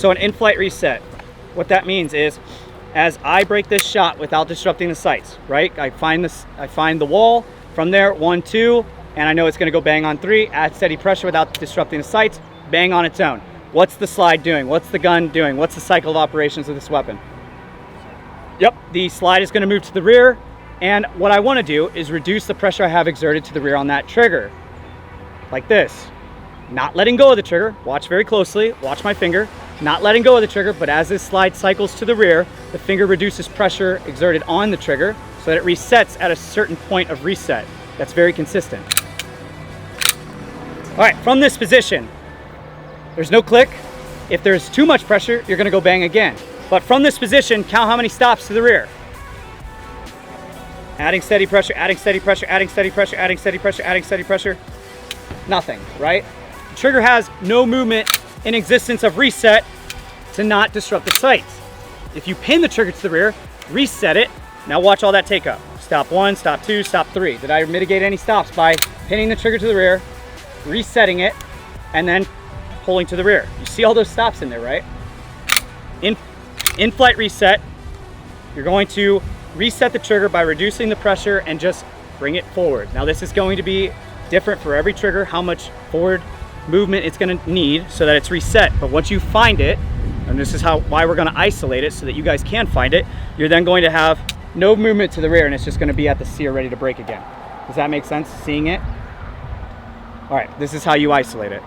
So an in-flight reset, what that means is, as I break this shot without disrupting the sights, right? I find the wall, from there, 1, 2, and I know it's gonna go bang on 3, add steady pressure without disrupting the sights, bang on its own. What's the slide doing? What's the gun doing? What's the cycle of operations of this weapon? Yep, the slide is gonna move to the rear, and what I wanna do is reduce the pressure I have exerted to the rear on that trigger, like this. Not letting go of the trigger, watch very closely, watch my finger, not letting go of the trigger, but as this slide cycles to the rear, the finger reduces pressure exerted on the trigger so that it resets at a certain point of reset. That's very consistent. All right, from this position, there's no click. If there's too much pressure, you're gonna go bang again. But from this position, count how many stops to the rear. Adding steady pressure, adding steady pressure, adding steady pressure, adding steady pressure, adding steady pressure. Nothing, right? The trigger has no movement in existence of reset to not disrupt the sights. If you pin the trigger to the rear, reset it. Now watch all that take up. Stop 1, stop 2, stop 3. Did I mitigate any stops by pinning the trigger to the rear, resetting it, and then pulling to the rear? You see all those stops in there, right? In-flight reset, you're going to reset the trigger by reducing the pressure and just bring it forward. Now this is going to be different for every trigger, how much forward movement it's going to need so that it's reset. But once you find it, and this is why we're going to isolate it so that you guys can find it, you're then going to have no movement to the rear, and it's just going to be at the sear ready to break again. Does that make sense, seeing it? All right, this is how you isolate it.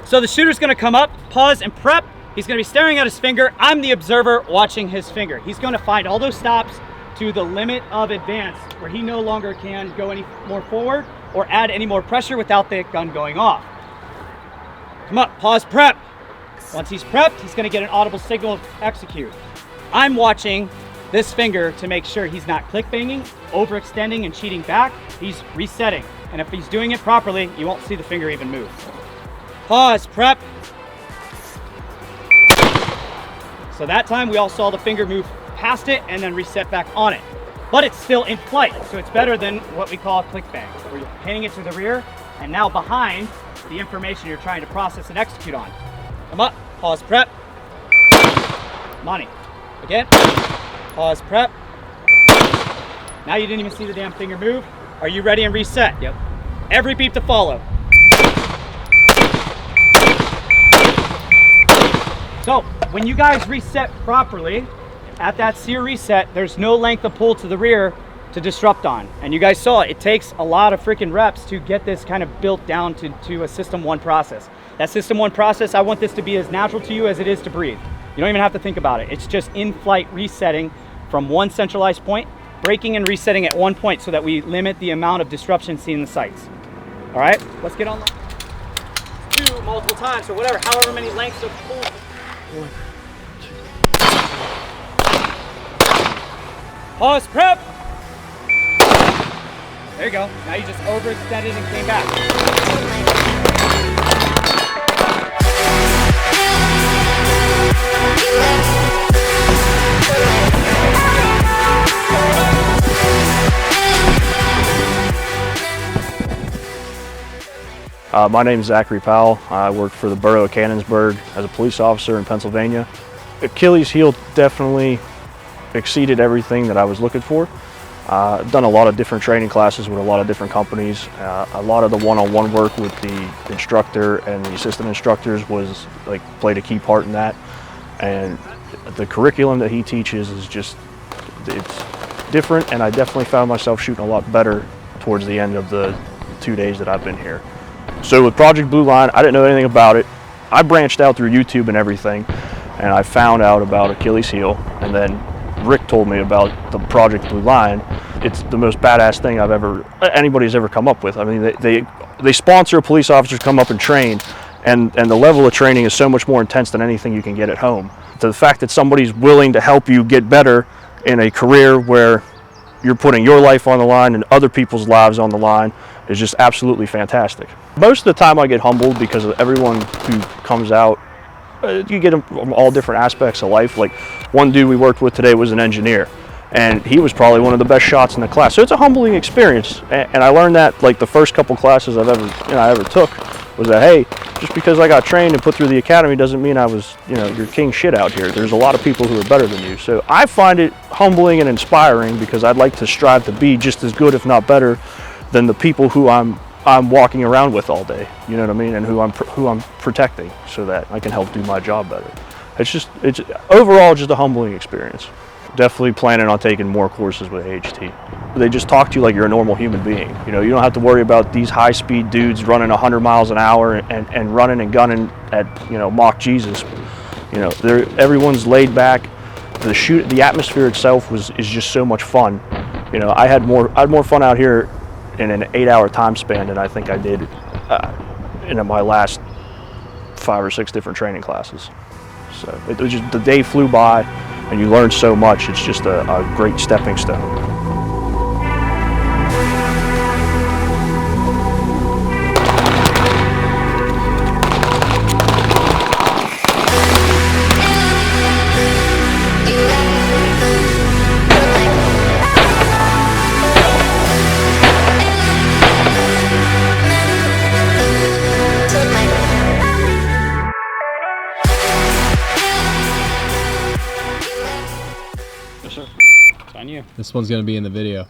So the shooter's going to come up, pause, and prep. He's going to be staring at his finger. I'm the observer watching his finger. He's going to find all those stops to the limit of advance where he no longer can go any more forward or add any more pressure without the gun going off. Come up, pause, prep. Once he's prepped, he's going to get an audible signal of execute. I'm watching this finger to make sure he's not click banging, overextending, and cheating back. He's resetting. And if he's doing it properly, you won't see the finger even move. Pause, prep. So that time we all saw the finger move past it and then reset back on it. But it's still in flight, so it's better than what we call a click bang, where you're pinning it to the rear and now behind the information you're trying to process and execute on. Come up, pause, prep. Money. Again, pause, prep. Now you didn't even see the damn finger move. Are you ready and reset? Yep. Every beep to follow. So when you guys reset properly, at that sear reset, there's no length of pull to the rear to disrupt on. And you guys saw it takes a lot of freaking reps to get this kind of built down to a system 1 process. That system 1 process, I want this to be as natural to you as it is to breathe. You don't even have to think about it. It's just in-flight resetting from one centralized point, breaking and resetting at one point so that we limit the amount of disruption seen in the sights. All right, let's get on. Do multiple times or whatever, however many lengths of pull. 1, 2. Pause, prep. There you go. Now you just overextended and came back. My name is Zachary Powell. I work for the Borough of Cannonsburg as a police officer in Pennsylvania. Achilles heel definitely exceeded everything that I was looking for. I've done a lot of different training classes with a lot of different companies. A lot of the one-on-one work with the instructor and the assistant instructors played a key part in that. And the curriculum that he teaches is it's different, and I definitely found myself shooting a lot better towards the end of the 2 days that I've been here. So with Project Blue Line, I didn't know anything about it. I branched out through YouTube and everything, and I found out about Achilles heel, and then Rick told me about the Project Blue Line. It's the most badass thing anybody's ever come up with. I mean, they sponsor police officers to come up and train, and the level of training is so much more intense than anything you can get at home. So the fact that somebody's willing to help you get better in a career where you're putting your life on the line and other people's lives on the line is just absolutely fantastic. Most of the time I get humbled because of everyone who comes out. You get them from all different aspects of life. Like one dude we worked with today was an engineer, and he was probably one of the best shots in the class. So it's a humbling experience, and I learned that like the first couple classes I ever took. was that, hey, just because I got trained and put through the academy doesn't mean I was, you're king shit out here. There's a lot of people who are better than you. So I find it humbling and inspiring, because I'd like to strive to be just as good, if not better, than the people who I'm walking around with all day. You know what I mean? And who I'm protecting, so that I can help do my job better. It's overall just a humbling experience. Definitely planning on taking more courses with AHT. They just talk to you like you're a normal human being. You don't have to worry about these high-speed dudes running 100 miles an hour and running and gunning at mock Jesus. Everyone's laid back. The atmosphere itself is just so much fun. I had more fun out here in an 8-hour time span than I think I did in my last 5 or 6 different training classes. So it was just, the day flew by, and you learn so much. It's just a great stepping stone. Yes, sir. It's on you. This one's gonna be in the video.